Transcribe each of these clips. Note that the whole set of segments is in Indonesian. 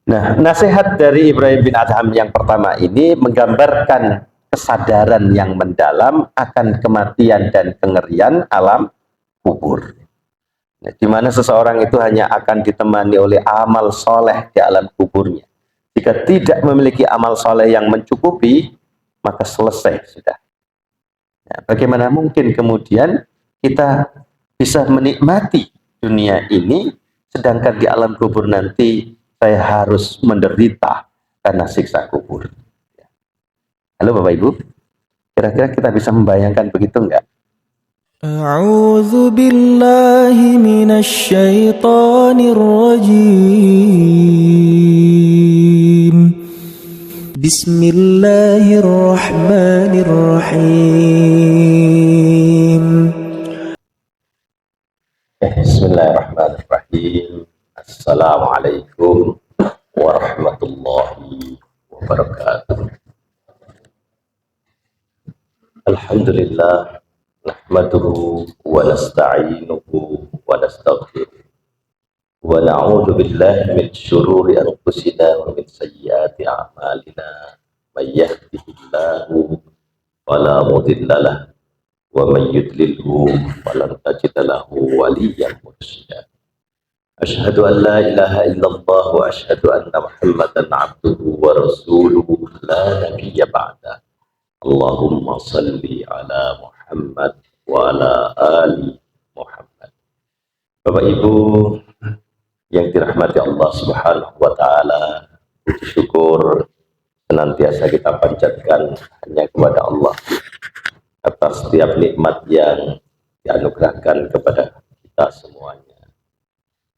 Nah, nasihat dari Ibrahim bin Adham yang pertama ini menggambarkan kesadaran yang mendalam akan kematian dan kengerian alam kubur. Nah, di mana seseorang itu hanya akan ditemani oleh amal soleh di alam kuburnya. Jika tidak memiliki amal soleh yang mencukupi, maka selesai sudah. Nah, bagaimana mungkin kemudian kita bisa menikmati dunia ini, sedangkan di alam kubur nanti saya harus menderita karena siksa kubur. Halo Bapak Ibu, kira-kira kita bisa membayangkan begitu enggak? أعوذ بالله من الشيطان الرجيم بسم الله الرحمن الرحيم Bismillahirrahmanirrahim. Assalamualaikum warahmatullahi wabarakatuh. Alhamdulillah, nahmaduhu wa nasta'inuhu wa nastaghfiruh wa na'udzu billahi min syururi anfusina wa min sayyiati a'malina. May yahdihillahu fala mudilla lahu wa may yudlilhu falan tajida lahu waliyyan mursyida. Asyhadu an la ilaha illallah wa asyhadu anna Muhammadan abduhu wa rasuluhu la nabiyya ba'da. Allahumma salli ala Muhammad wa ala ali Muhammad. Bapak Ibu yang dirahmati Allah Subhanahu wa taala, puji syukur senantiasa kita panjatkan hanya kepada Allah atas setiap nikmat yang dianugerahkan kepada kita semuanya.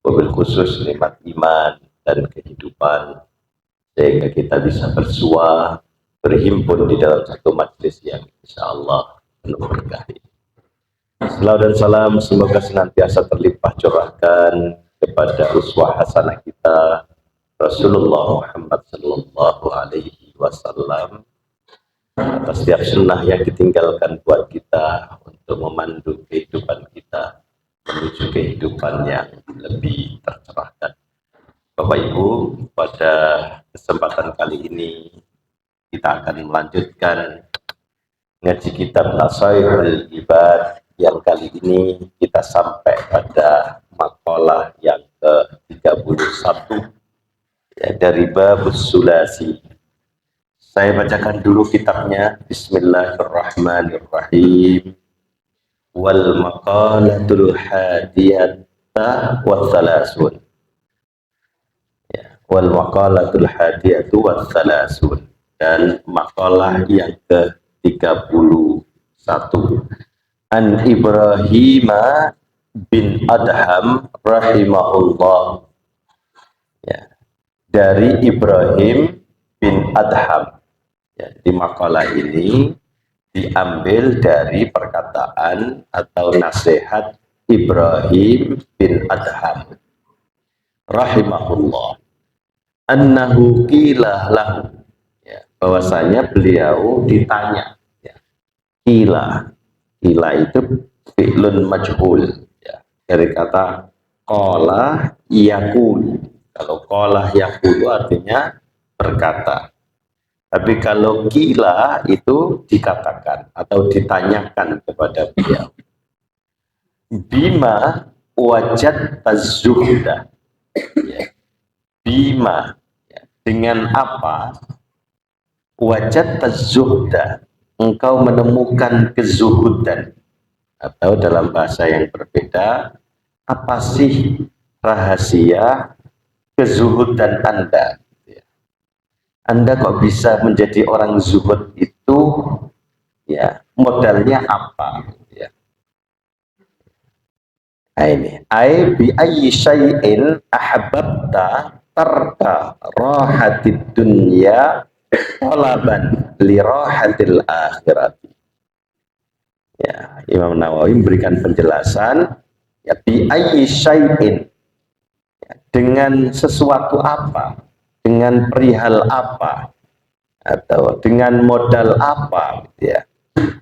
Wabil khusus nikmat iman dan kehidupan, sehingga kita bisa bersua, berhimpun di dalam satu majelis yang insya Allah penuh berkah. Salam dan salam semoga senantiasa terlimpah curahkan kepada uswah hasanah kita Rasulullah Muhammad Sallallahu Alaihi Wasallam, atas setiap sunnah yang ditinggalkan buat kita untuk memandu kehidupan kita menuju kehidupan yang lebih tercerahkan. Bapak Ibu, pada kesempatan kali ini kita akan melanjutkan ngaji kitab Nasaihul Ibad, yang kali ini kita sampai pada makalah yang ke-31 ya, dari Babus Sulasi. Saya bacakan dulu kitabnya. Bismillahirrahmanirrahim. Wal maqalatul hadiyata wa thalasun. Ya, wal maqalatul hadiyatu wa thalasun. Dan makalah yang ke-31 an Ibrahim bin Adham rahimahullah, ya, dari Ibrahim bin Adham. Ya, di makalah ini diambil dari perkataan atau nasihat Ibrahim bin Adham rahimahullah, annahu qila lahu, ya, bahwasanya beliau ditanya, ya. Qila itu fi'lun majhul, ya, dari kata qala yaqul. Kalau qala yaqulu artinya berkata, tapi kalau qila itu dikatakan atau ditanyakan kepada beliau. Bima wajad az-zuhda, ya. Bima, ya, dengan apa wajad az-zuhda engkau menemukan kezuhudan, atau dalam bahasa yang berbeda, apa sih rahasia kezuhudan Anda? Anda kok bisa menjadi orang zuhud itu, ya, modalnya apa? Ya. Nah, ini ai bi ayyi syai'in ahabbta tarka rahatid dunya talaban li rahatil akhirati. Ya, Imam Nawawi memberikan penjelasan, ya, bi ayyi syai'in, ya, dengan sesuatu apa, dengan perihal apa, atau dengan modal apa, ya.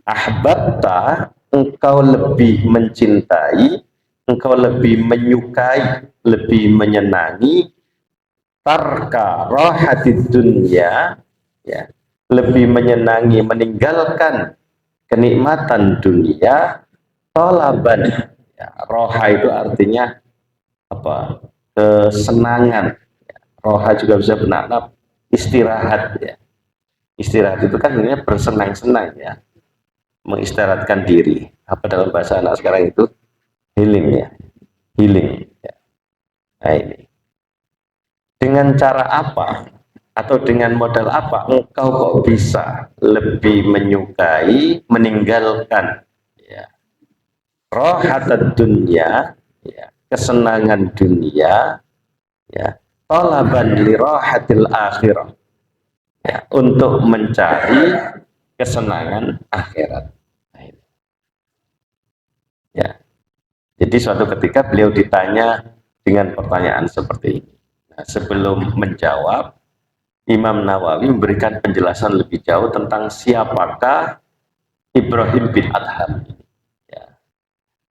Ahbabta, engkau lebih mencintai, engkau lebih menyukai, lebih menyenangi tarka rohatid dunya, ya, lebih menyenangi meninggalkan kenikmatan dunia, tolaban, ya, roha itu artinya apa, kesenangan, ya. Roha juga bisa bermakna istirahat, ya. Istirahat itu kan sebenarnya bersenang-senang, ya, mengistirahatkan diri. Apa dalam bahasa anak sekarang itu healing, ya, healing, ya. Nah ini dengan cara apa atau dengan modal apa engkau kok bisa lebih menyukai meninggalkan, ya, rohatad dunya, ya, kesenangan dunia, ya, talaban li rohatil akhirah, ya, untuk mencari kesenangan akhirat. Nah, ya. Jadi suatu ketika beliau ditanya dengan pertanyaan seperti ini. Nah, sebelum menjawab, Imam Nawawi memberikan penjelasan lebih jauh tentang siapakah Ibrahim bin Adham. Ya.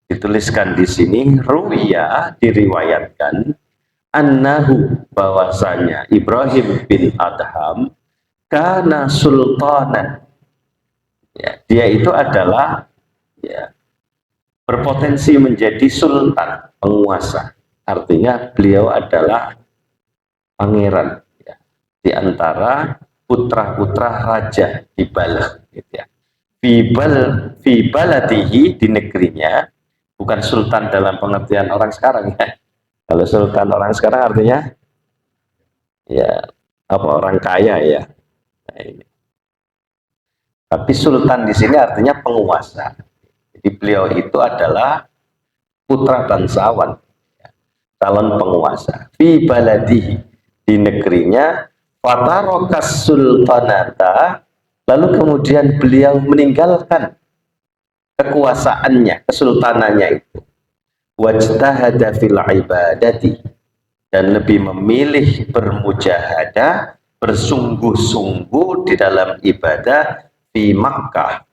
Dituliskan di sini, ruwiya, diriwayatkan, annahu, bahwasanya Ibrahim bin Adham kana sultanan. Ya, dia itu adalah, ya, berpotensi menjadi sultan, penguasa. Artinya beliau adalah pangeran, ya, di antara putra-putra raja di Balkh, gitu ya. Fi baladihi, di negerinya, bukan sultan dalam pengertian orang sekarang, ya. Kalau sultan orang sekarang artinya ya apa, orang kaya, ya. Nah, ini. Tapi sultan di sini artinya penguasa. Jadi beliau itu adalah putra bangsawan, ya, calon penguasa. Fi baladihi, di negerinya, fatarokas sultanata, lalu kemudian beliau meninggalkan kekuasaannya, kesultanannya itu. Wajtahada fil ibadati, dan lebih memilih bermujahadah, bersungguh-sungguh di dalam ibadah di Makkah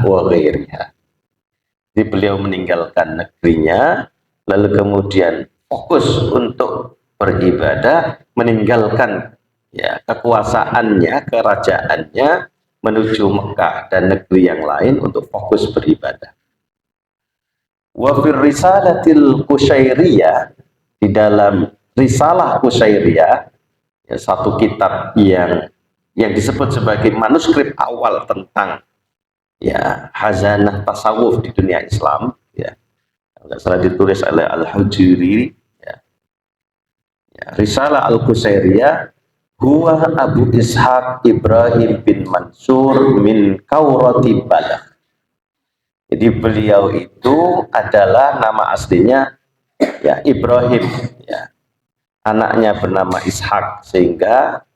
wa ghairiha. Jadi beliau meninggalkan negerinya, lalu kemudian fokus untuk beribadah, meninggalkan, ya, kekuasaannya, kerajaannya, menuju Mekah dan negeri yang lain untuk fokus beribadah. Wa fir risalatil Qusyairiyah, di dalam risalah Qusyairiyah, ya, satu kitab yang disebut sebagai manuskrip awal tentang, ya, hazanah tasawuf di dunia Islam, ya, nggak salah ditulis oleh Al-Hujuri, ya. Ya, risalah Al-Qusyairiyah, huwa Abu Ishaq Ibrahim bin Mansur min Kaurati Balakh. Jadi beliau itu adalah nama aslinya, ya, Ibrahim, ya, anaknya bernama Ishak, sehingga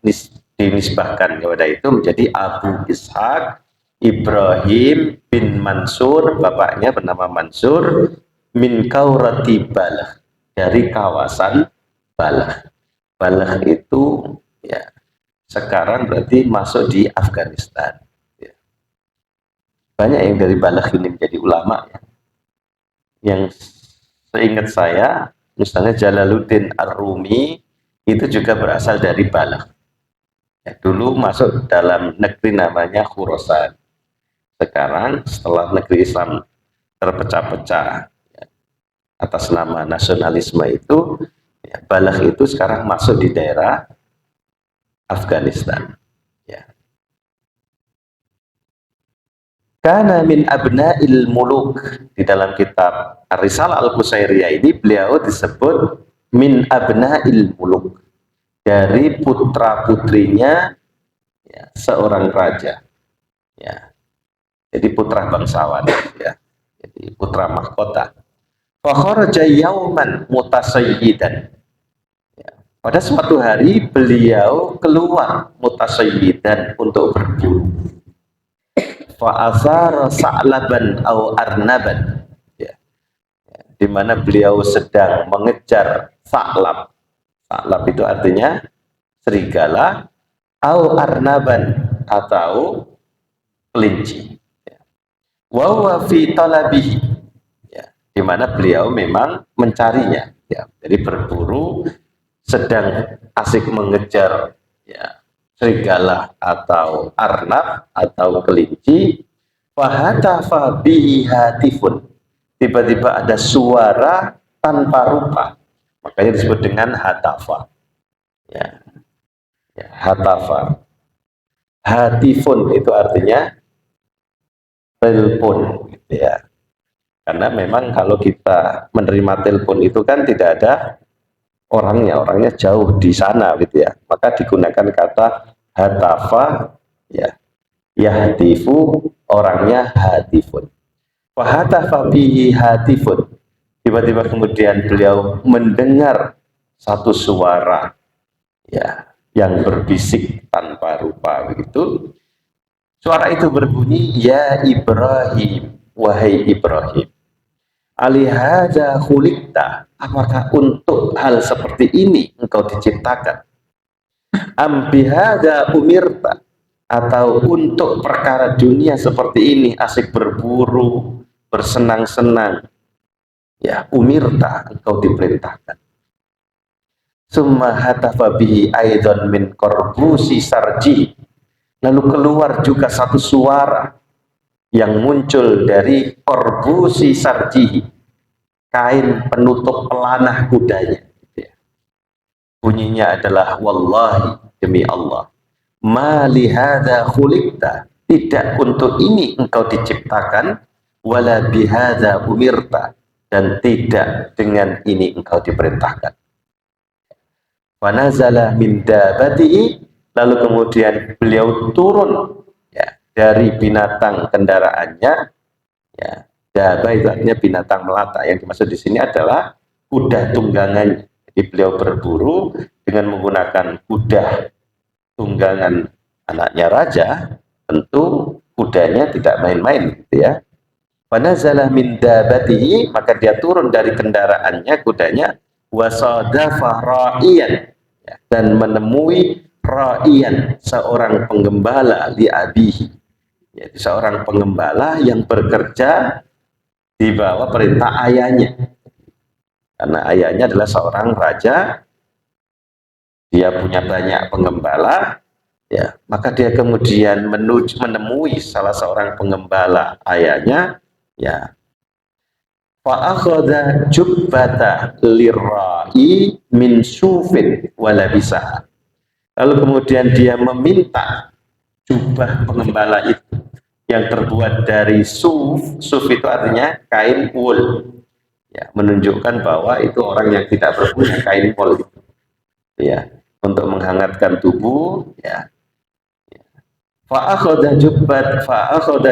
dinisbahkan kepada itu menjadi Abu Ishak Ibrahim bin Mansur, bapaknya bernama Mansur, min Kaurati Balakh, dari kawasan Balakh. Balakh itu, ya, sekarang berarti masuk di Afghanistan. Ya. Banyak yang dari Balakh ini menjadi ulama, ya. Yang seingat saya, misalnya Jalaluddin Ar-Rumi itu juga berasal dari Balakh. Ya, dulu masuk dalam negeri namanya Khurasan. Sekarang setelah negeri Islam terpecah-pecah, ya, atas nama nasionalisme itu, ya, Balakh itu sekarang masuk di daerah Afghanistan. Ya. Kana min abna'il muluk, di dalam kitab Ar-Risalah Al-Qusyairiyah ini beliau disebut min abna'il muluk, dari putra-putrinya, ya, seorang raja, ya. Jadi putra bangsawan, ya. Jadi putra mahkota. Fa kharaja yauman mutasayyidan. Ya. Pada suatu hari beliau keluar mutasayyidan, untuk berburu. Fa'azar sa'laban au arnaban, ya, di mana beliau sedang mengejar sa'lab. Sa'lab itu artinya serigala, au arnaban, atau kelinci. Ya. Wa huwa fi talabihi, ya, di mana beliau memang mencarinya, ya. Jadi berburu sedang asik mengejar ya serigala atau arnab atau kelinci, fahatafa bihi hatifun, tiba-tiba ada suara tanpa rupa, makanya disebut dengan hatafa ya, ya hatafa. Hatifun itu artinya telepon gitu ya, karena memang kalau kita menerima telepon itu kan tidak ada orangnya jauh di sana gitu ya, maka digunakan kata hatafa ya, yahtifu orangnya hatifun, fahatafa bihi hatifun, tiba-tiba kemudian beliau mendengar satu suara ya yang berbisik tanpa rupa begitu. Suara itu berbunyi, ya Ibrahim, wahai Ibrahim, alihada khuliqta, apakah untuk hal seperti ini engkau diciptakan? Ambihada umirta, atau untuk perkara dunia seperti ini, asik berburu, bersenang-senang, ya umirta, engkau diperintahkan. Summa hatafa bihi aidan min korbusi sarji, lalu keluar juga satu suara yang muncul dari korbusi sarji, kain penutup pelanah kudanya. Bunyinya adalah, wallahi, demi Allah, ma lihada khuliqta, tidak untuk ini engkau diciptakan, wala bihada umirta, dan tidak dengan ini engkau diperintahkan. Wanazala min dabatihi, lalu kemudian beliau turun ya dari binatang kendaraannya ya. Daba itu artinya binatang melata, yang dimaksud di sini adalah kuda tunggangannya. Jadi beliau berburu dengan menggunakan kuda tunggangan anaknya raja, tentu kudanya tidak main-main gitu ya. Wanazala min dabatihi, maka dia turun dari kendaraannya kudanya, wasadafa ra'iyan, dan menemui ra'iyan, seorang penggembala, li abihi, yaitu seorang penggembala yang bekerja di bawah perintah ayahnya, karena ayahnya adalah seorang raja, dia punya banyak penggembala ya, maka dia kemudian menemui salah seorang penggembala ayahnya ya. Fa akhadha jubbata lirra'i min sufin walabisa, lalu kemudian dia meminta jubah pengembala itu yang terbuat dari suf. Suf itu artinya kain wool ya, menunjukkan bahwa itu orang yang tidak berpunya kain wool itu ya, untuk menghangatkan tubuh ya. Fa akhadha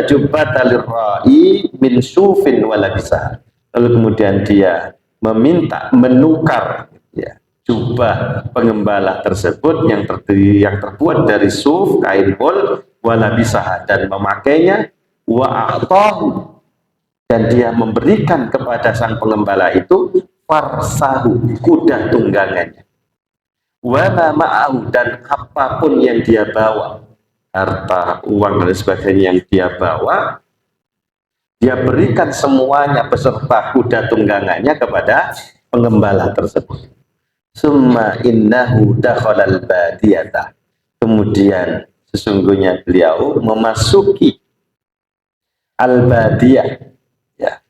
jubbata lirra'i min sufin walabisa, lalu kemudian dia meminta menukar ya, jubah pengembala tersebut yang terbuat dari suf, kain wol, walabisah, dan memakainya, wa a'tahu, dan dia memberikan kepada sang pengembala itu farsahu, kuda tunggangannya, wa ma'ahu, dan apapun yang dia bawa, harta, uang, dan sebagainya yang dia bawa, dia berikan semuanya beserta kuda tunggangannya kepada pengembala tersebut. Summa innahu dakhalal badiyata, kemudian sesungguhnya beliau memasuki al-badiyah ya,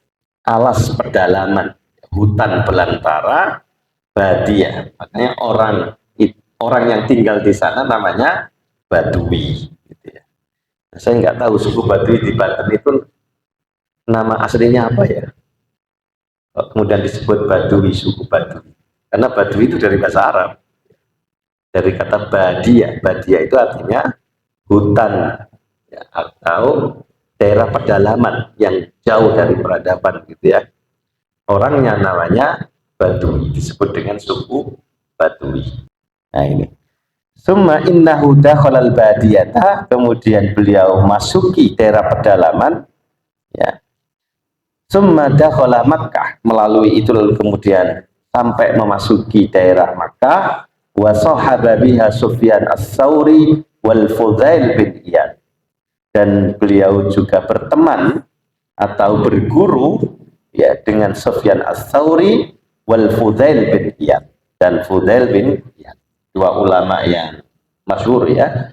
alas pedalaman, hutan belantara, badiyah, makanya orang yang tinggal di sana namanya Badui gitu ya. Saya nggak tahu suku Badui di Banten itu nama aslinya apa ya, kemudian disebut Badui, suku Badui, karena Badui itu dari bahasa Arab, dari kata badia. Badia itu artinya hutan ya, atau daerah pedalaman yang jauh dari peradaban gitu ya. Orangnya namanya Badui, disebut dengan suku Badui. Nah ini, summa innahu dakhalal badiyata, kemudian beliau masuki daerah pedalaman ya. Summa dakhala Makkah, melalui itu lalu kemudian sampai memasuki daerah Makkah, wa sahaba biha Sufyan as-Tsauri wal Fudail bin Iyad, dan beliau juga berteman atau berguru ya dengan Sufyan as-Tsauri wal Fudail bin Iyad, dan Fudail bin Iyad, dua ulama yang masyhur ya,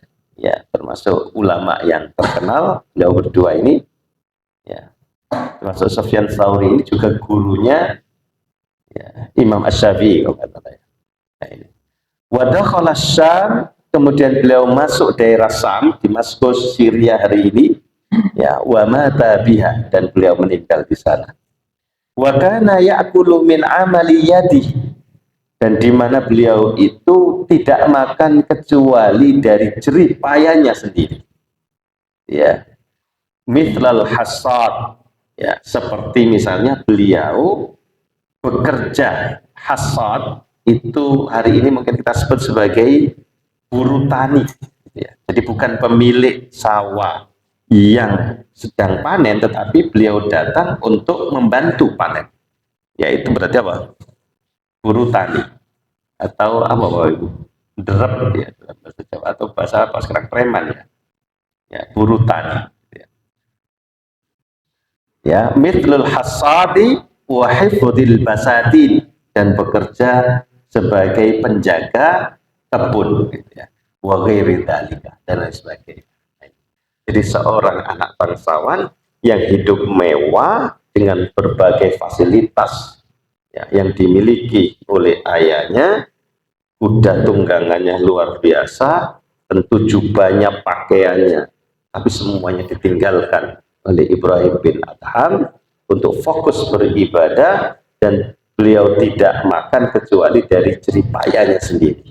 termasuk ulama yang terkenal. Beliau berdua ini ya, termasuk Sufyan Tsauri ini juga gurunya ya, Imam Asy-Syafi'i kalau kata saya. Nah, ini. Wa dakhala Syam, kemudian beliau masuk daerah Syam, Damaskus, Syria hari ini. Ya, wa mata biha, dan beliau meninggal di sana. Wa kana ya'kulu min amali yadihi, dan di mana beliau itu tidak makan kecuali dari jerih payahnya sendiri. Ya, mithlal hasad, ya, seperti misalnya beliau bekerja hasad, itu hari ini mungkin kita sebut sebagai buruh tani, ya. Jadi bukan pemilik sawah yang sedang panen, tetapi beliau datang untuk membantu panen, yaitu berarti apa? Buruh tani, atau apa Bapak Ibu? Derep ya, dalam bahasa Jawa, atau bahasa apa sekarang, preman ya. Ya, buruh tani. Ya, mithlul hasadi wa hifdzil basatin, dan bekerja sebagai penjaga kebun gitu ya. Wa ghairi dzalika, dan lain sebagainya. Jadi seorang anak bangsawan yang hidup mewah dengan berbagai fasilitas ya, yang dimiliki oleh ayahnya, kuda tunggangannya luar biasa, tentu jubahnya, pakaiannya, tapi semuanya ditinggalkan oleh Ibrahim bin Adham untuk fokus beribadah, dan beliau tidak makan kecuali dari jerih payahnya sendiri.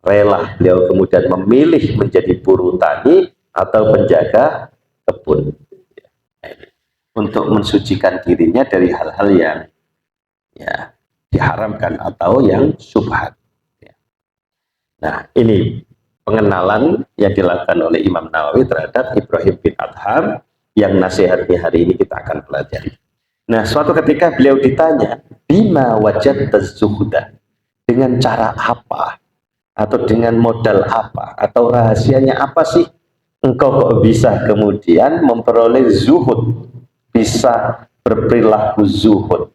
Rela beliau kemudian memilih menjadi buruh tani atau penjaga kebun untuk mensucikan dirinya dari hal-hal yang ya diharamkan atau yang syubhat. Nah, ini pengenalan yang dilakukan oleh Imam Nawawi terhadap Ibrahim bin Adham yang nasihatnya hari ini kita akan pelajari. Nah, suatu ketika beliau ditanya, bima wajadta zuhda, dengan cara apa atau dengan modal apa atau rahasianya apa sih engkau kok bisa kemudian memperoleh zuhud, bisa berperilaku zuhud,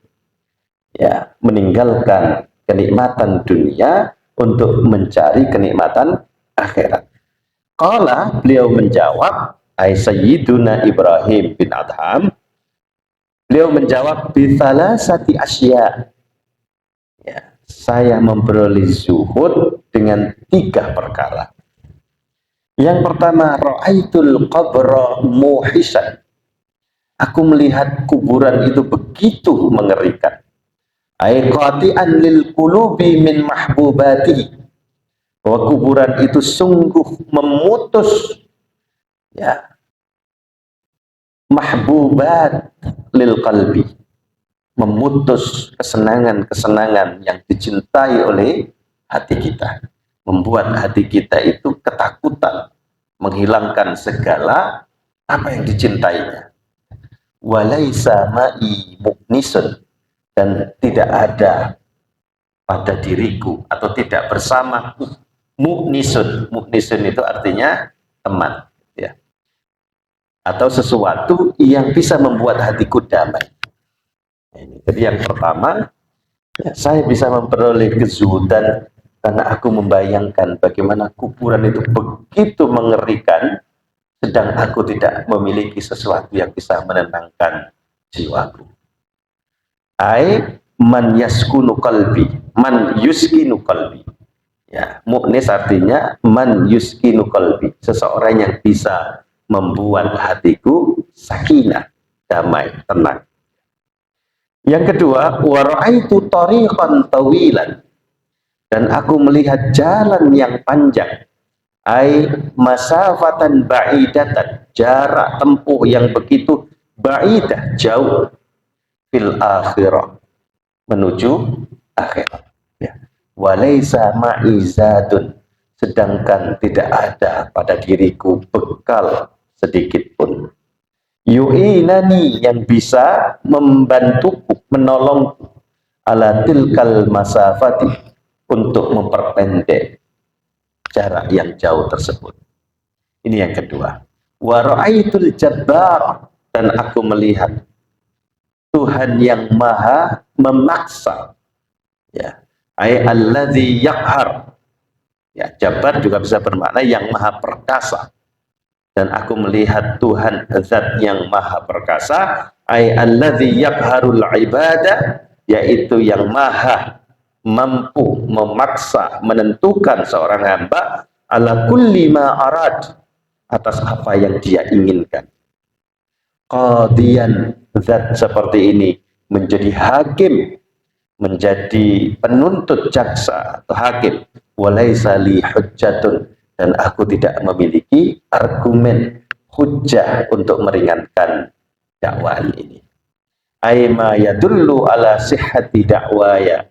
ya, meninggalkan kenikmatan dunia untuk mencari kenikmatan akhirat. Qala, beliau menjawab, ai sayyiduna Ibrahim bin Adham, beliau menjawab, bithalasati asya, ya, saya memperoleh zuhud dengan 3 perkara. Yang pertama, ra'aitul qabra muhisan, aku melihat kuburan itu begitu mengerikan. Ai qati'an lil qulubi min mahbubati, bahwa kuburan itu sungguh memutus ya mahbubat lil qalbi, memutus kesenangan-kesenangan yang dicintai oleh hati kita, membuat hati kita itu ketakutan, menghilangkan segala apa yang dicintainya. Walaisa ma'i muknisun, dan tidak ada pada diriku atau tidak bersamaku muknisun. Muknisun itu artinya teman ya, atau sesuatu yang bisa membuat hatiku damai. Jadi yang pertama ya, saya bisa memperoleh kezuhudan karena aku membayangkan bagaimana kuburan itu begitu mengerikan, sedang aku tidak memiliki sesuatu yang bisa menenangkan jiwaku. Ai man yaskunu qalbi, man yuskinu qalbi. Ya, muknis artinya man yuskinu qalbi, seseorang yang bisa membuat hatiku sakinah, damai, tenang. Yang kedua, wa ra'aitu tariqan tawilan, dan aku melihat jalan yang panjang. Ai masafatan ba'idatan, jarak tempuh yang begitu ba'idah, jauh, fil akhirah, menuju akhirat ya. Walaisa ma'izadun, sedangkan tidak ada pada diriku bekal sedikit pun. Yu'inani, yang bisa membantuku, menolongku, ala tilkal masafati, untuk memperpendek jarak yang jauh tersebut. Ini yang kedua. Wa ra'aitul jabbar, dan aku melihat Tuhan yang maha memaksa ya, Ay alladzi yaqhar. Ya, Jabbar juga bisa bermakna yang maha perkasa. Dan aku melihat Tuhan zat yang maha perkasa, ay alladzi yaqharul ibada, yaitu yang maha mampu memaksa menentukan seorang hamba ala kulli ma arad, atas apa yang dia inginkan. Qadiyan, zat seperti ini menjadi hakim, menjadi penuntut jaksa atau hakim. Walaisa li hujjatun, dan aku tidak memiliki argumen hujjah untuk meringankan dakwaan ini. Aima yadullu ala sihhati dakwaya,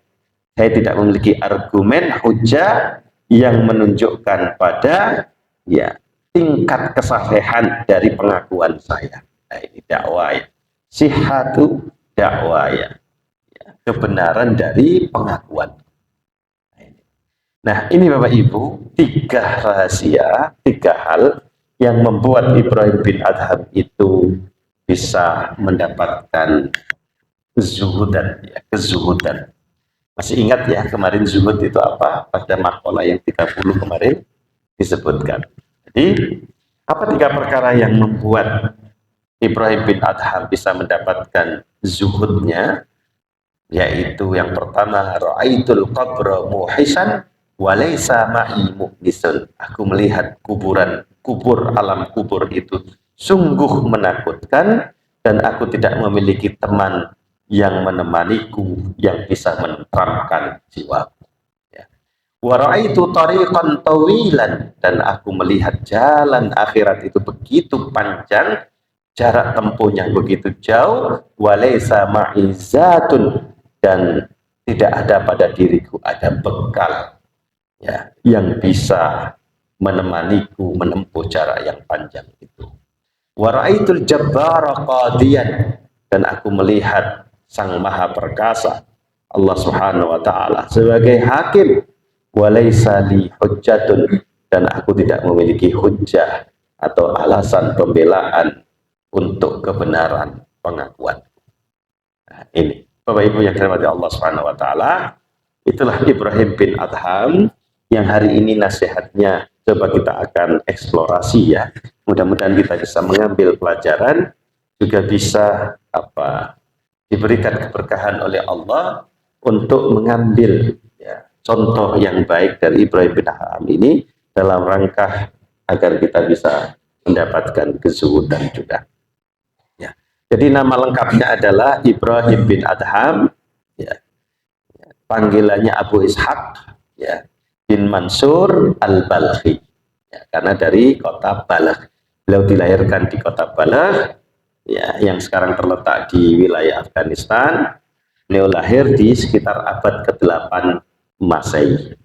saya tidak memiliki argumen hujjah yang menunjukkan pada ya tingkat kesahihan dari pengakuan saya. Nah, ini dakwaya, sihhatu dakwaya, kebenaran dari pengakuan. Nah, ini Bapak Ibu, 3 rahasia, 3 hal yang membuat Ibrahim bin Adham itu bisa mendapatkan zuhudan, ya, kezuhudan. Masih ingat ya kemarin zuhud itu apa? Pada makalah yang 30 kemarin disebutkan. Jadi, apa 3 perkara yang membuat Ibrahim bin Adham bisa mendapatkan zuhudnya? Yaitu yang pertama, ra'aitul qabra muhisan walaysa ma'i muhdisun. Aku melihat kubur alam kubur itu sungguh menakutkan, dan aku tidak memiliki teman yang menemaniku yang bisa menenteramkan jiwaku. Ya. Wa ra'aitu tariqan tawilan, dan aku melihat jalan akhirat itu begitu panjang, jarak tempuhnya begitu jauh, walaysa ma'i zatun, dan tidak ada pada diriku ada bekal ya yang bisa menemaniku menempuh jarak yang panjang itu. Wa ra'aitul jabbara qadiyan, dan aku melihat sang maha perkasa Allah Subhanahu wa taala sebagai hakim. Walaysa li hujjatun, dan aku tidak memiliki hujjah atau alasan pembelaan untuk kebenaran pengakuan. Nah, ini Bapak Ibu yang dirahmati Allah Subhanahu wa taala, itulah Ibrahim bin Adham yang hari ini nasihatnya coba kita akan eksplorasi ya. Mudah-mudahan kita bisa mengambil pelajaran, juga bisa diberikan keberkahan oleh Allah untuk mengambil ya, contoh yang baik dari Ibrahim bin Adham ini dalam rangka agar kita bisa mendapatkan kezuhudan juga. Jadi nama lengkapnya adalah Ibrahim bin Adham, ya. Panggilannya Abu Ishaq, ya, bin Mansur al-Balkhi, ya, karena dari kota Balakh. Beliau dilahirkan di kota Balakh, ya, yang sekarang terletak di wilayah Afghanistan. Beliau lahir di sekitar abad ke-8 Masehi.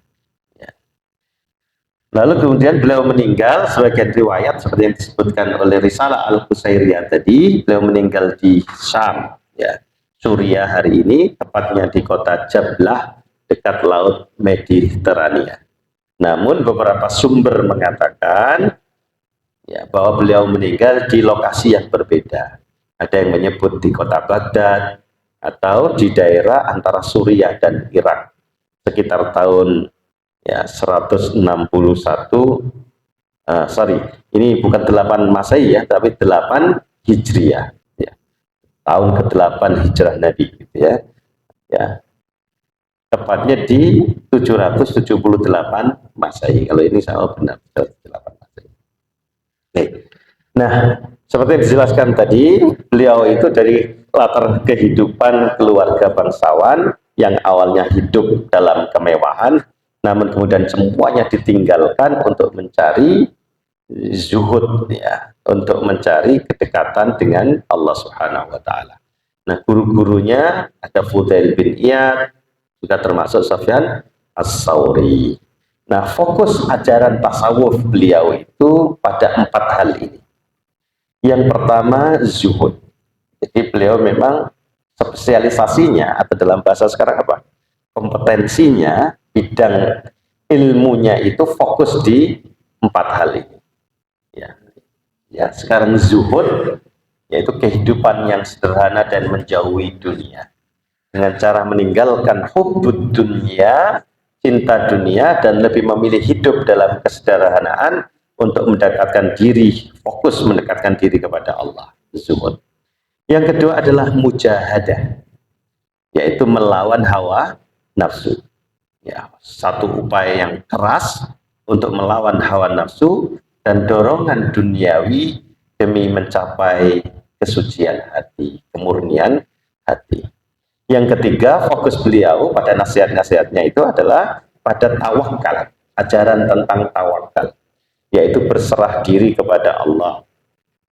Lalu kemudian beliau meninggal, sebagian riwayat seperti yang disebutkan oleh Risalah Al-Qusairiyah tadi, beliau meninggal di Syam, ya, Suriah hari ini, tepatnya di kota Jablah, dekat Laut Mediterania. Namun beberapa sumber mengatakan ya, bahwa beliau meninggal di lokasi yang berbeda. Ada yang menyebut di kota Baghdad, atau di daerah antara Suriah dan Irak, sekitar tahun ya 161 ini bukan 8 Masehi ya, tapi 8 Hijriah ya. Tahun ke-8 Hijrah Nabi gitu ya. Ya. Tepatnya di 778 Masehi. Kalau ini sama benar 778 Masehi. Oke. Nah, seperti yang dijelaskan tadi, beliau itu dari latar kehidupan keluarga bangsawan yang awalnya hidup dalam kemewahan, namun kemudian semuanya ditinggalkan untuk mencari zuhud ya, untuk mencari kedekatan dengan Allah Subhanahu wa taala. Nah, guru-gurunya ada Fudail bin Iyad, juga termasuk Sufyan As-Tsauri. Nah, fokus ajaran tasawuf beliau itu pada 4 hal ini. Yang pertama zuhud. Jadi beliau memang spesialisasinya atau dalam bahasa sekarang apa? Kompetensinya, bidang ilmunya itu fokus di 4 hal ini. Ya, sekarang zuhud yaitu kehidupan yang sederhana dan menjauhi dunia. dengan cara meninggalkan hubbud dunia, cinta dunia, dan lebih memilih hidup dalam kesederhanaan untuk mendekatkan diri, fokus mendekatkan diri kepada Allah. Zuhud. Yang kedua adalah mujahadah, yaitu melawan hawa nafsu. Ya, satu upaya yang keras untuk melawan hawa nafsu dan dorongan duniawi demi mencapai kesucian hati, kemurnian hati. Yang ketiga, fokus beliau pada nasihat-nasihatnya itu adalah pada tawakal, ajaran tentang tawakal, yaitu berserah diri kepada Allah.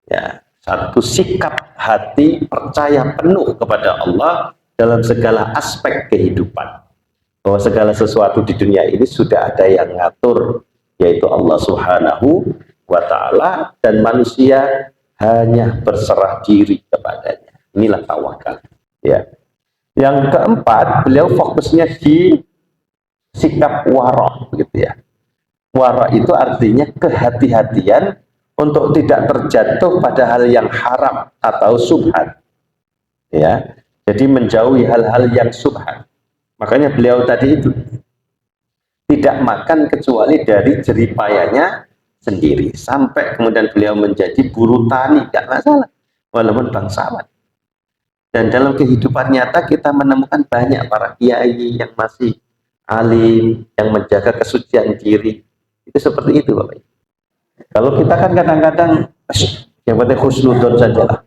Ya, satu sikap hati percaya penuh kepada Allah dalam segala aspek kehidupan. Bahwa segala sesuatu di dunia ini sudah ada yang ngatur, yaitu Allah Subhanahu wa Ta'ala, dan manusia hanya berserah diri kepadanya. Inilah tawakal. Ya. Yang keempat, beliau fokusnya di sikap wara, gitu ya. Wara itu artinya kehati-hatian untuk tidak terjatuh pada hal yang haram atau subhat. Ya. Jadi menjauhi hal-hal yang subhat. Makanya beliau tadi itu tidak makan kecuali dari jeripayanya sendiri. Sampai kemudian beliau menjadi buruh tani, gak masalah, walaupun bangsawan. Dan dalam kehidupan nyata kita menemukan banyak para kiai yang masih alim, yang menjaga kesucian diri. Itu seperti itu, Bapak. Kalau kita kan kadang-kadang yang penting husnudon saja lah.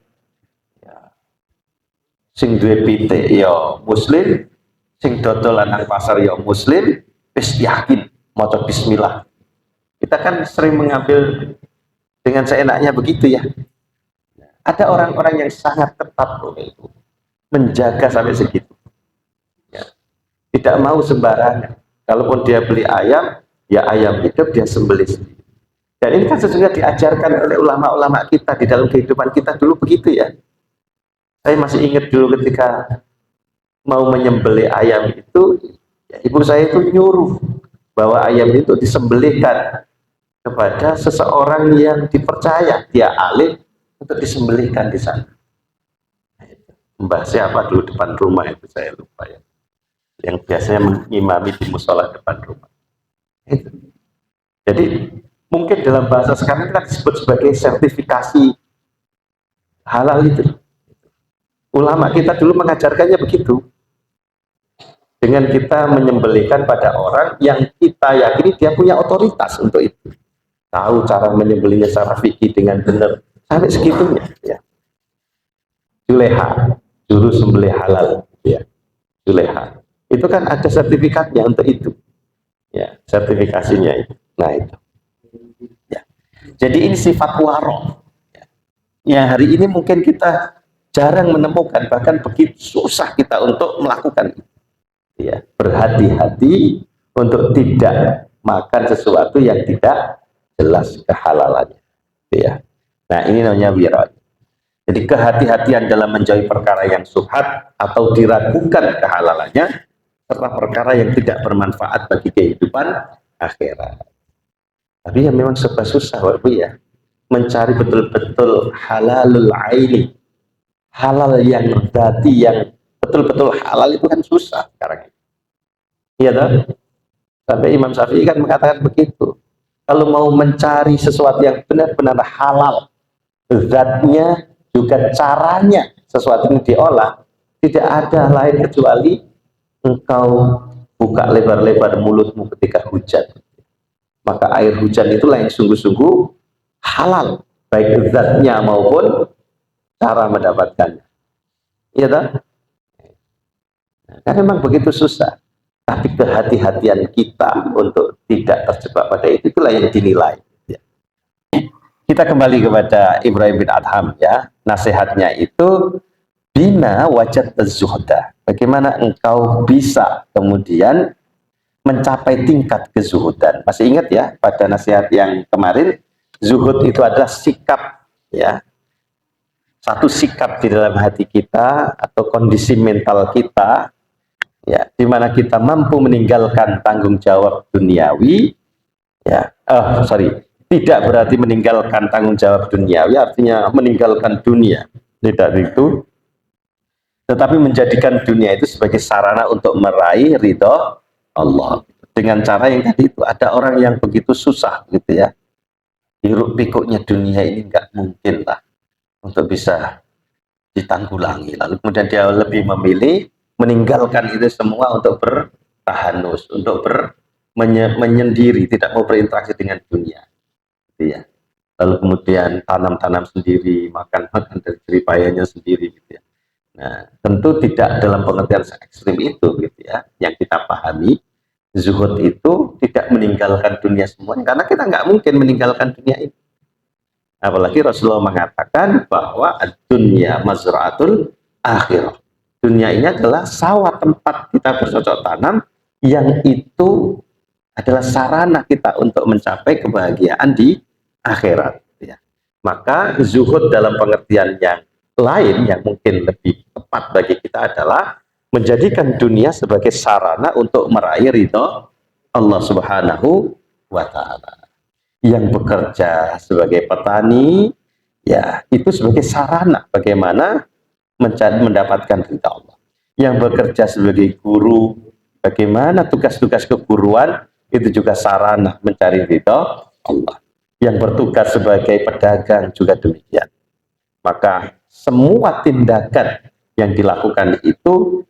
Sing duwe pitik ya muslim, sing dodolan nang pasar ya muslim, wis yakin maca bismillah. Kita kan sering mengambil dengan seenaknya begitu ya. Ada orang-orang yang sangat ketat loh itu, menjaga sampai segitu. Ya. Tidak mau sembarangan. Kalaupun dia beli ayam, ya ayam hidup dia sembelih sendiri. Dan ini kan sesungguhnya diajarkan oleh ulama-ulama kita di dalam kehidupan kita dulu begitu ya. Saya masih ingat dulu ketika mau menyembelih ayam itu, ya, ibu saya itu nyuruh bahwa ayam itu disembelihkan kepada seseorang yang dipercaya, dia alim, untuk disembelihkan di sana. Mbah siapa dulu depan rumah itu saya lupa ya, yang biasanya mengimami di musola depan rumah. Itu. Jadi mungkin dalam bahasa sekarang kita disebut sebagai sertifikasi halal itu. Ulama kita dulu mengajarkannya begitu. Dengan kita menyembelihkan pada orang yang kita yakini dia punya otoritas untuk itu. Tahu cara menyembelihnya secara fikih dengan benar. Sampai segitunya. Ya. Juleha, juru sembelih halal. Ya. Juleha. Itu kan ada sertifikatnya untuk itu. Ya, sertifikasinya itu. Nah itu. Ya. Jadi ini sifat waro. Ya, hari ini mungkin kita jarang menemukan, bahkan begitu susah kita untuk melakukan itu. Ya, berhati-hati untuk tidak makan sesuatu yang tidak jelas kehalalannya. Ya. Nah ini namanya wirat. Jadi kehati-hatian dalam menjauhi perkara yang subhat atau diragukan kehalalannya, serta perkara yang tidak bermanfaat bagi kehidupan akhirat. Tapi ya memang serba susah, Bapak ya, mencari betul-betul halalul aini, halal yang berarti, yang betul-betul halal itu kan susah sekarang. Iya toh? Sampai Imam Syafi'i kan mengatakan begitu. Kalau mau mencari sesuatu yang benar-benar halal, zatnya juga caranya sesuatu yang diolah, tidak ada lain kecuali engkau buka lebar-lebar mulutmu ketika hujan. Maka air hujan itulah yang sungguh-sungguh halal, baik zatnya maupun cara mendapatkannya. Iya toh? Karena memang begitu susah. Tapi kehati-hatian kita untuk tidak terjebak pada itu, itulah yang dinilai. Ya. Kita kembali kepada Ibrahim bin Adham ya. Nasihatnya itu bina wajat zuhda. Bagaimana engkau bisa kemudian mencapai tingkat kezuhudan. Masih ingat ya pada nasihat yang kemarin, zuhud itu adalah sikap ya. Satu sikap di dalam hati kita atau kondisi mental kita ya, di mana kita mampu meninggalkan tanggung jawab duniawi ya, tidak berarti meninggalkan tanggung jawab duniawi artinya meninggalkan dunia, tidak itu, tetapi menjadikan dunia itu sebagai sarana untuk meraih ridho Allah. Dengan cara yang tadi itu, ada orang yang begitu susah gitu ya, hiruk pikuknya dunia ini nggak mungkin lah untuk bisa ditanggulangi, lalu kemudian dia lebih memilih meninggalkan itu semua untuk bertahanus, untuk menyendiri, tidak mau berinteraksi dengan dunia gitu ya. Lalu kemudian tanam-tanam sendiri, makan-makan dari jeripayanya sendiri gitu ya. Nah, tentu tidak dalam pengertian ekstrim itu gitu ya. Yang kita pahami, zuhud itu tidak meninggalkan dunia semuanya, karena kita nggak mungkin meninggalkan dunia ini. Apalagi Rasulullah mengatakan bahwa dunia mazra'atul akhirah. Dunia ini adalah sawah tempat kita bercocok tanam, yang itu adalah sarana kita untuk mencapai kebahagiaan di akhirat. Ya. Maka zuhud dalam pengertian yang lain yang mungkin lebih tepat bagi kita adalah menjadikan dunia sebagai sarana untuk meraih ridho Allah Subhanahu wa Ta'ala. Yang bekerja sebagai petani, ya itu sebagai sarana bagaimana mendapatkan ridha Allah. Yang bekerja sebagai guru, bagaimana tugas-tugas keguruan, itu juga sarana mencari ridha Allah. Yang bertugas sebagai pedagang juga demikian. Maka semua tindakan yang dilakukan itu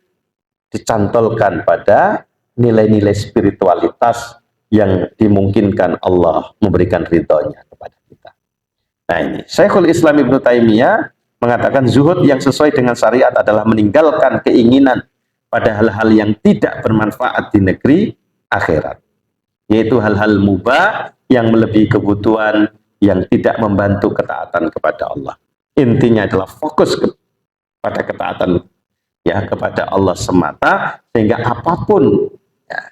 dicantolkan pada nilai-nilai spiritualitas yang dimungkinkan Allah memberikan ridhonya kepada kita. Nah ini, Syekhul Islam Ibnu Taimiyah mengatakan zuhud yang sesuai dengan syariat adalah meninggalkan keinginan pada hal-hal yang tidak bermanfaat di negeri akhirat, yaitu hal-hal mubah yang melebihi kebutuhan, yang tidak membantu ketaatan kepada Allah. Intinya adalah fokus pada ketaatan ya kepada Allah semata, sehingga apapun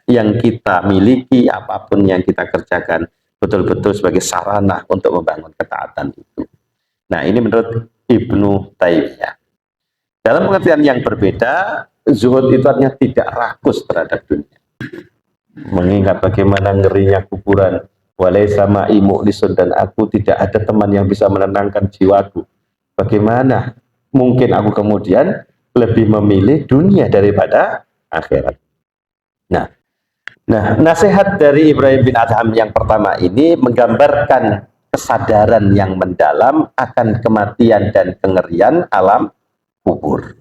yang kita miliki, apapun yang kita kerjakan, betul-betul sebagai sarana untuk membangun ketaatan itu. Nah ini menurut Ibnu Taimiyah. Dalam pengertian yang berbeda, zuhud itu artinya tidak rakus terhadap dunia, mengingat bagaimana ngerinya kuburan. Walai sama imu lisun, dan aku tidak ada teman yang bisa menenangkan jiwaku. Bagaimana mungkin aku kemudian lebih memilih dunia daripada akhirat. Nah, nasihat dari Ibrahim bin Adham yang pertama ini menggambarkan kesadaran yang mendalam akan kematian dan kengerian alam kubur.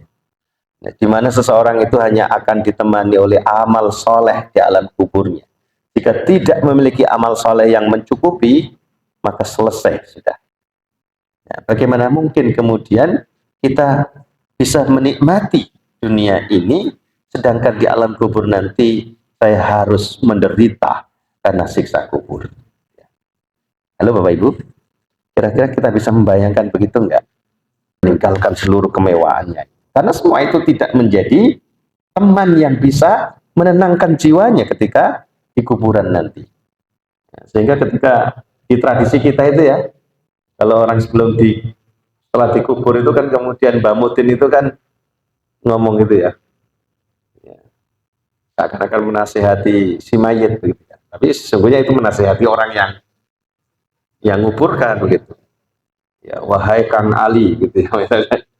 Nah, di mana seseorang itu hanya akan ditemani oleh amal soleh di alam kuburnya. Jika tidak memiliki amal soleh yang mencukupi, maka selesai sudah. Nah, bagaimana mungkin kemudian kita bisa menikmati dunia ini, sedangkan di alam kubur nanti saya harus menderita karena siksa kubur. Halo Bapak Ibu, kira-kira kita bisa membayangkan begitu enggak? Meninggalkan seluruh kemewahannya. Karena semua itu tidak menjadi teman yang bisa menenangkan jiwanya ketika di kuburan nanti. Sehingga ketika di tradisi kita itu ya, kalau orang setelah dikubur itu kan kemudian Mbak Mutin itu kan ngomong gitu ya, akan menasihati si mayit begitu ya. Tapi sesungguhnya itu menasihati orang yang nguburkan begitu ya, wahai Kang Ali gitu ya.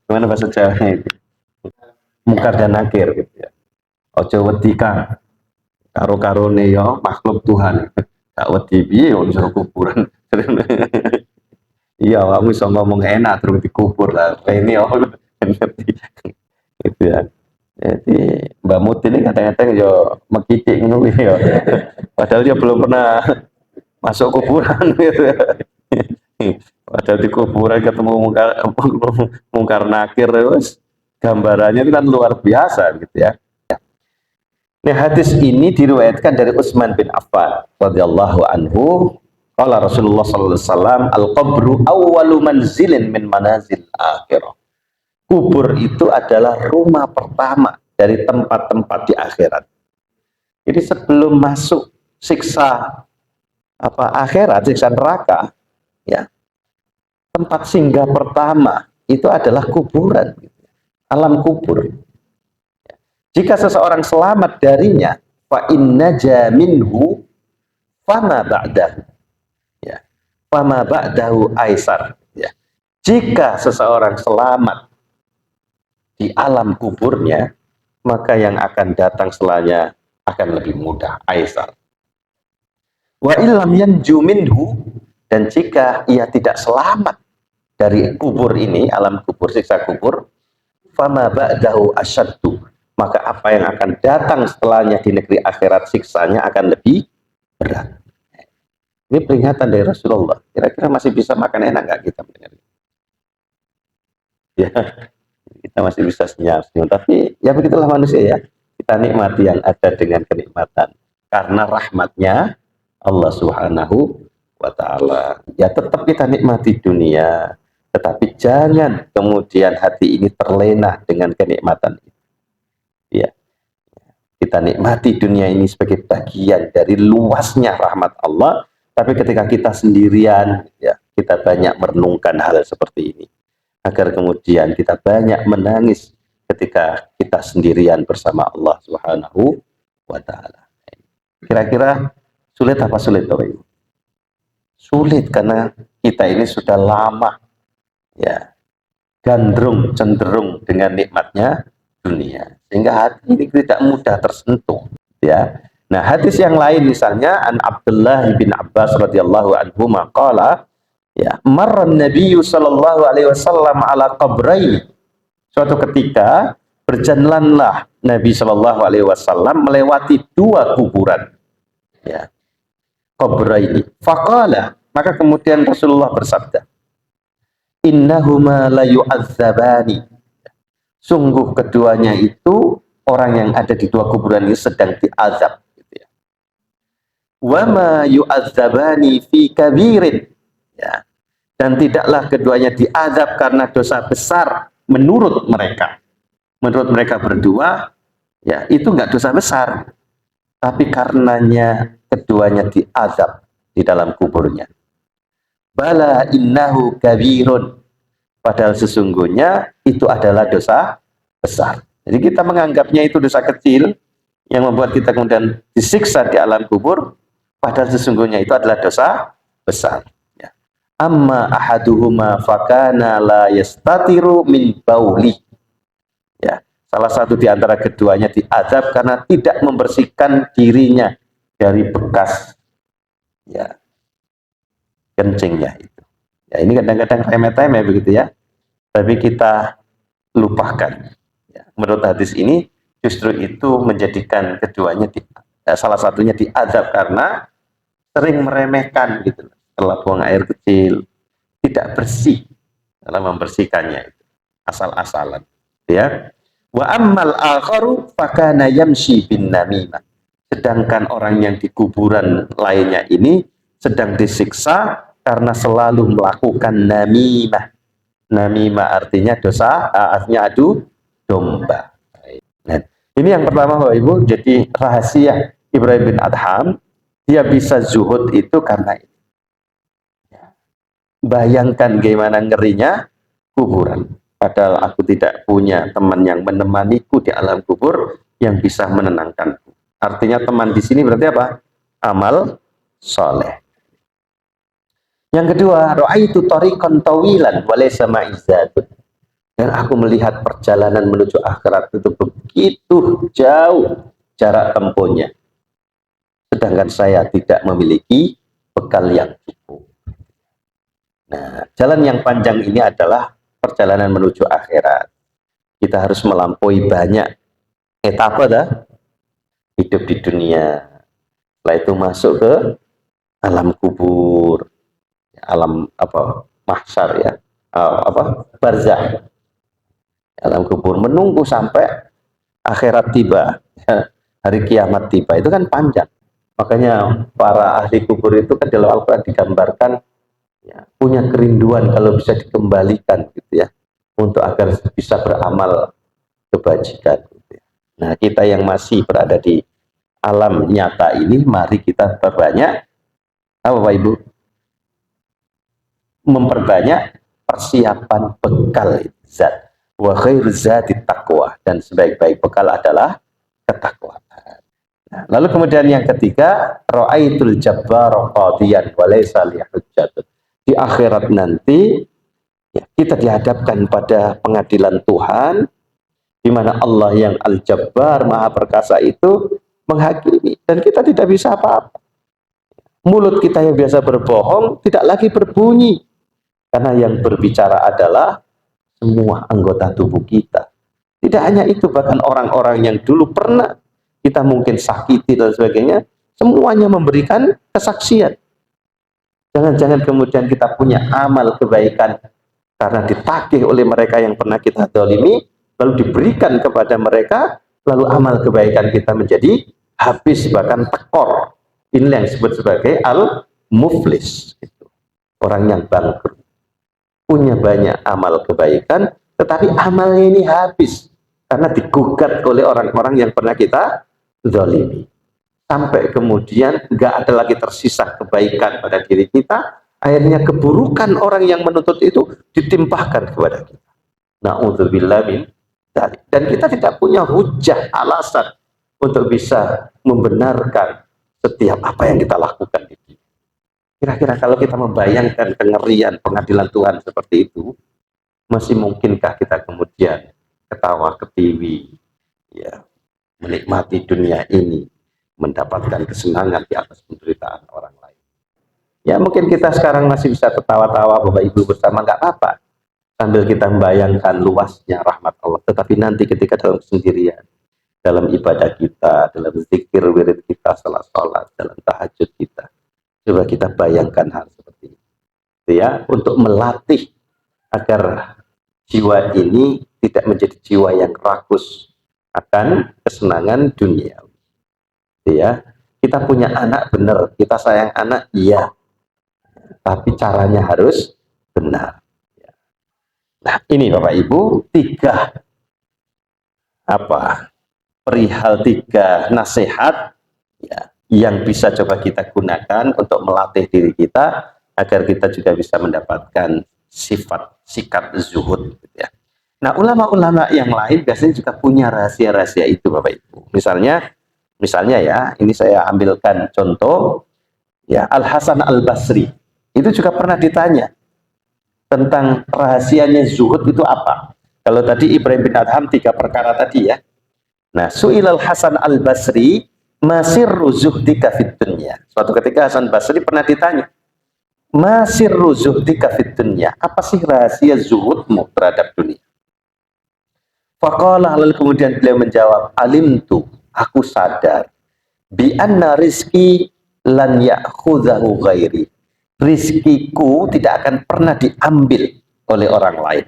Gimana bahasa Jawanya itu, mungkar dan nakir gitu ya, ojo wedi Kang karo-karone ya makhluk Tuhan, tak wedi piye wong jero kuburan. Iya, kamu bisa ngomong enak terus dikubur lah. Ini ngerti gitu ya. Jadi Mbak Mut ini kadang-kadang yo mekitik ngono ya. Padahal dia belum pernah masuk kuburan gitu ya. Padahal di kuburan ketemu mungkar nakir terus gambarannya itu kan luar biasa gitu ya. Nah, hadis ini diriwayatkan dari Utsman bin Affan radhiyallahu anhu. Qala Rasulullah sallallahu alaihi wasallam, al-qabru awwalu manzilin min manazil akhirah. Kubur itu adalah rumah pertama dari tempat-tempat di akhirat. Jadi sebelum masuk siksa akhirat, siksa neraka, ya, tempat singgah pertama itu adalah kuburan, alam kubur. Jika seseorang selamat darinya, fa inna jaminhu fama ba'dahu. Ya, fama ba'dahu aisar. Ya. Jika seseorang selamat di alam kuburnya, maka yang akan datang setelahnya akan lebih mudah, aisar. Wa illam yanju minhu, dan jika ia tidak selamat dari kubur ini, alam kubur, siksa kubur, fama ba'dahu asyaddu, maka apa yang akan datang setelahnya di negeri akhirat, siksanya akan lebih berat. Ini peringatan dari Rasulullah. Kira-kira masih bisa makan enak nggak kita mendengar? Ya, kita masih bisa senyum-senyum, tapi ya begitulah manusia ya. Kita nikmati yang ada dengan kenikmatan karena rahmatnya Allah Subhanahu wa ta'ala. Ya tetap kita nikmati dunia, tetapi jangan kemudian hati ini terlena dengan kenikmatan itu. Ya, kita nikmati dunia ini sebagai bagian dari luasnya rahmat Allah, tapi ketika kita sendirian, ya kita banyak merenungkan hal seperti ini, agar kemudian kita banyak menangis ketika kita sendirian bersama Allah Subhanahu wa ta'ala. Kira-kira sulit apa sulit, Bapak Ibu? Sulit karena kita ini sudah lama ya gandrung, cenderung dengan nikmatnya dunia, sehingga hati ini tidak mudah tersentuh ya. Nah, hadis yang lain misalnya an Abdullah bin Abbas radhiyallahu anhu maqala ya, marran nabiyyu sallallahu alaihi wasallam ala qabrain. Suatu ketika berjalanlah Nabi sallallahu alaihi wasallam melewati dua kuburan ya, qabraini. Faqala, maka kemudian Rasulullah bersabda, innahuma la yu'adzabani, sungguh keduanya itu orang yang ada di dua kuburan ini sedang diazab gitu ya. Wa ma yu'adzabani fi kabirin, ya, dan tidaklah keduanya diazab karena dosa besar menurut mereka. Menurut mereka berdua ya itu enggak dosa besar, tapi karenanya keduanya diazab di dalam kuburnya. Bala innahu kabirun, padahal sesungguhnya itu adalah dosa besar. Jadi kita menganggapnya itu dosa kecil yang membuat kita kemudian disiksa di alam kubur, padahal sesungguhnya itu adalah dosa besar ya. Amma ahaduhuma fakana la yastatiru min bauli, ya, salah satu di antara keduanya diazab karena tidak membersihkan dirinya dari bekas ya kencingnya itu. Ya, ini kadang-kadang remeh-temeh begitu ya, tapi kita lupakan. Ya, menurut hadis ini justru itu menjadikan keduanya salah satunya diazab karena sering meremehkan gitu. Setelah buang air kecil tidak bersih dalam membersihkannya itu, asal-asalan. Ya. Wa ammal akharu fakana yamshi bin namimah. Sedangkan orang yang di kuburan lainnya ini sedang disiksa karena selalu melakukan namimah. Namimah artinya dosa, artinya adu domba. Nah, ini yang pertama Bapak Ibu. Jadi rahasia Ibrahim bin Adham dia bisa zuhud itu karena ini. Bayangkan gimana ngerinya kuburan. Padahal aku tidak punya teman yang menemaniku di alam kubur yang bisa menenangkanku. Artinya teman di sini berarti apa? Amal soleh. Yang kedua, ra'aitu tariqan tawilan wa laysa ma'izzatun. Dan aku melihat perjalanan menuju akhirat itu begitu jauh jarak tempuhnya. Sedangkan saya tidak memiliki bekal yang cukup. Nah, jalan yang panjang ini adalah perjalanan menuju akhirat. Kita harus melampaui banyak etapa dah hidup di dunia. Setelah itu masuk ke alam kubur, alam apa mahsyar ya, barzah, alam kubur, menunggu sampai akhirat tiba, hari kiamat tiba. Itu kan panjang. Makanya para ahli kubur itu kan dalam Al-Quran digambarkan ya, punya kerinduan kalau bisa dikembalikan gitu ya, untuk agar bisa beramal kebajikan gitu ya. Nah, kita yang masih berada di alam nyata ini, mari kita perbanyak apa Bapak Ibu? Memperbanyak persiapan bekal zat. Wa khairu zati taqwa, dan sebaik-baik bekal adalah ketakwaan. Nah, lalu kemudian yang ketiga, ra'aitul jabbar qadiyan wa laysa li hujjatun. Di akhirat nanti ya, kita dihadapkan pada pengadilan Tuhan di mana Allah yang Al-Jabbar, Maha Perkasa itu menghakimi, dan kita tidak bisa apa-apa. Mulut kita yang biasa berbohong tidak lagi berbunyi, karena yang berbicara adalah semua anggota tubuh kita. Tidak hanya itu, bahkan orang-orang yang dulu pernah kita mungkin sakiti dan sebagainya, semuanya memberikan kesaksian. Jangan-jangan kemudian kita punya amal kebaikan karena ditagih oleh mereka yang pernah kita zalimi, lalu diberikan kepada mereka, lalu amal kebaikan kita menjadi habis, bahkan tekor. Inilah yang disebut sebagai al-muflis, orang yang bangkrut, punya banyak amal kebaikan, tetapi amalnya ini habis karena digugat oleh orang-orang yang pernah kita zalimi, sampai kemudian nggak ada lagi tersisa kebaikan pada diri kita. Akhirnya keburukan orang yang menuntut itu ditimpahkan kepada kita. Na'udzubillah min dzalik. Dan kita tidak punya hujah, alasan untuk bisa membenarkan setiap apa yang kita lakukan. Kira-kira kalau kita membayangkan kengerian pengadilan Tuhan seperti itu, masih mungkinkah kita kemudian ketawa ketiwi, ya, menikmati dunia ini, mendapatkan kesenangan di atas penderitaan orang lain? Ya, mungkin kita sekarang masih bisa tertawa-tawa Bapak Ibu bersama, nggak apa-apa, sambil kita membayangkan luasnya rahmat Allah. Tetapi nanti ketika dalam kesendirian, dalam ibadah kita, dalam zikir wirid kita, salat, dalam tahajud kita, coba kita bayangkan hal seperti itu, ya, untuk melatih agar jiwa ini tidak menjadi jiwa yang rakus akan kesenangan dunia. Ya, kita punya anak benar, kita sayang anak, iya, tapi caranya harus benar. Nah, ini Bapak Ibu, perihal tiga nasihat, ya, yang bisa coba kita gunakan untuk melatih diri kita agar kita juga bisa mendapatkan sikap zuhud, gitu ya. Nah, ulama-ulama yang lain biasanya juga punya rahasia-rahasia itu Bapak Ibu. Misalnya ya, ini saya ambilkan contoh, ya, Al-Hasan Al-Basri itu juga pernah ditanya tentang rahasianya zuhud itu apa. Kalau tadi Ibrahim bin Adham 3 perkara tadi ya. Nah, Su'ilal Hasan Al-Basri masirru zuhdika fid dunya. Suatu ketika Hasan Basri pernah ditanya, masirru zuhdika fid dunya, apa sih rahasia zuhudmu terhadap dunia? Faqala, lalu kemudian beliau menjawab, alimtu, aku sadar, bi anna rizki lan ya'khudhahu ghairi, rizkiku tidak akan pernah diambil oleh orang lain.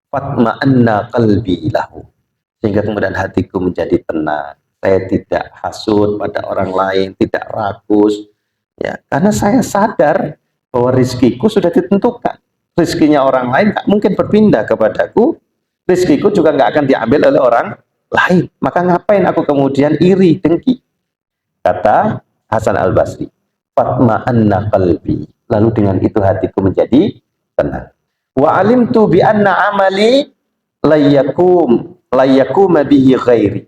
Fatma'anna qalbi lahu, sehingga kemudian hatiku menjadi tenang. Saya tidak hasud pada orang lain, tidak rakus, ya, karena saya sadar bahwa rizkiku sudah ditentukan. Rizkinya orang lain tak mungkin berpindah kepadaku, rizkiku juga nggak akan diambil oleh orang lain. Maka ngapain aku kemudian iri, dengki? Kata Hasan Al-Basri, fatma'anna qalbi, lalu dengan itu hatiku menjadi tenang. Wa alimtu bi anna amali layakum bihi ghairi,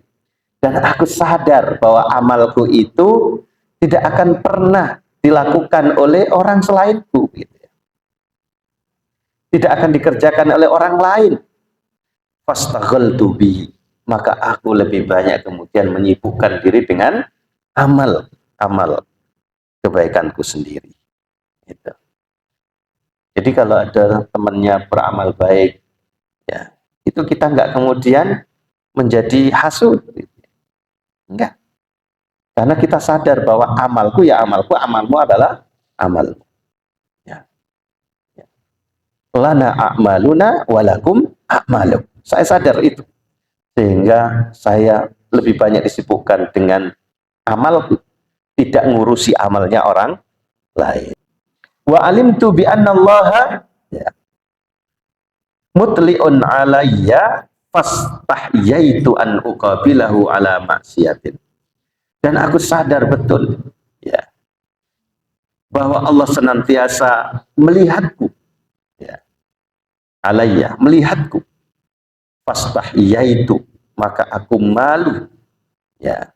dan aku sadar bahwa amalku itu tidak akan pernah dilakukan oleh orang selainku, gitu ya. Tidak akan dikerjakan oleh orang lain. Fastaghaltu bihi, maka aku lebih banyak kemudian menyibukkan diri dengan amal kebaikanku sendiri. Gitu. Jadi kalau ada temannya beramal baik, ya, itu kita nggak kemudian menjadi hasud. Enggak. Karena kita sadar bahwa amalku ya amalku, amalmu adalah amalmu. Ya. Ya. Lana a'maluna walakum a'maluk. Saya sadar itu. Sehingga saya lebih banyak disibukkan dengan amalku, tidak ngurusi amalnya orang lain. Wa alimtu bi anna Allah, ya, mutli'un alayya fastahyaitu an uqabilahu ala maksiatin. Dan aku sadar betul, ya, bahwa Allah senantiasa melihatku, ya, alayya, melihatku, fastahyaitu, maka aku malu, ya,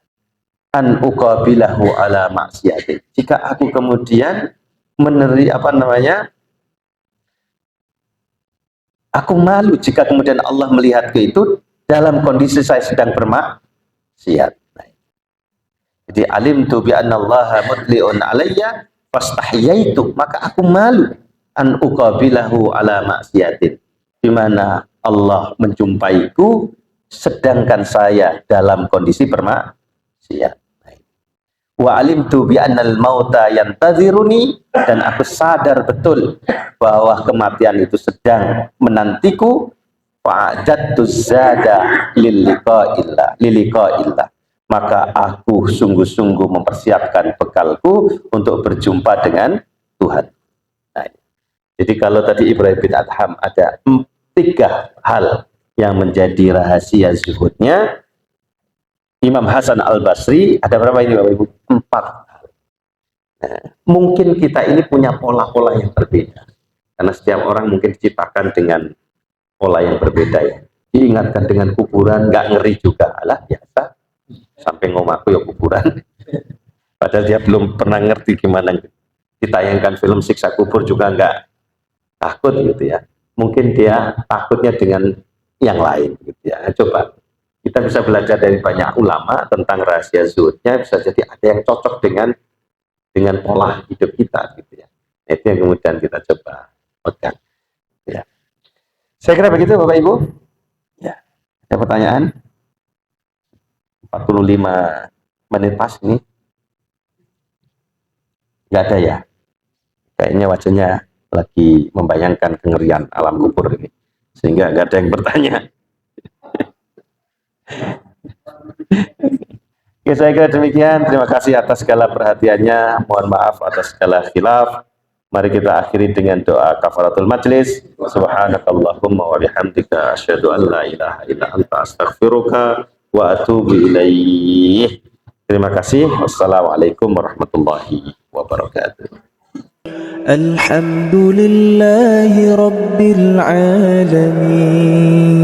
an uqabilahu ala maksiatin, jika aku kemudian aku malu jika kemudian Allah melihatku itu dalam kondisi saya sedang bermaksiat. Jadi alimtu bi anna Allah mutli'un alayya fastahyaitu, maka aku malu an uqabilahu ala maksiatin, di mana Allah menjumpaiku sedangkan saya dalam kondisi bermaksiat. Wa alimtu bi annal mauta yantaziruni, dan aku sadar betul bahwa kematian itu sedang menantiku. Fa'adattu zada liliqa'illah, maka aku sungguh-sungguh mempersiapkan bekalku untuk berjumpa dengan Tuhan. Nah, jadi kalau tadi Ibrahim bin Adham ada 3 hal yang menjadi rahasia zuhudnya, Imam Hasan Al-Basri ada berapa ini Bapak Ibu? 4. Nah, mungkin kita ini punya pola-pola yang berbeda, karena setiap orang mungkin diciptakan dengan pola yang berbeda ya. Diingatkan dengan kuburan nggak ngeri juga, alah biasa, sampai ngomaku ya kuburan. Padahal dia belum pernah ngerti gimana ditayangkan film siksa kubur juga nggak takut gitu ya. Mungkin dia takutnya dengan yang lain gitu ya. Coba kita bisa belajar dari banyak ulama tentang rahasia zuhudnya, bisa jadi ada yang cocok dengan pola hidup kita gitu ya. Itu yang kemudian kita coba pegang ya. Saya kira begitu Bapak Ibu ya. Ada pertanyaan? 45 menit pas ini nggak ada ya, kayaknya wajahnya lagi membayangkan kengerian alam kubur ini sehingga nggak ada yang bertanya. Oke, saya kira demikian. Terima kasih atas segala perhatiannya, mohon maaf atas segala khilaf. Mari kita akhiri dengan doa kafaratul majlis. Subhanakallahumma wa bihamdika asyhadu an la ilaha illa anta astaghfiruka wa atubu ilaih. Terima kasih. Wassalamualaikum warahmatullahi wabarakatuh. Alhamdulillahi rabbil alamin.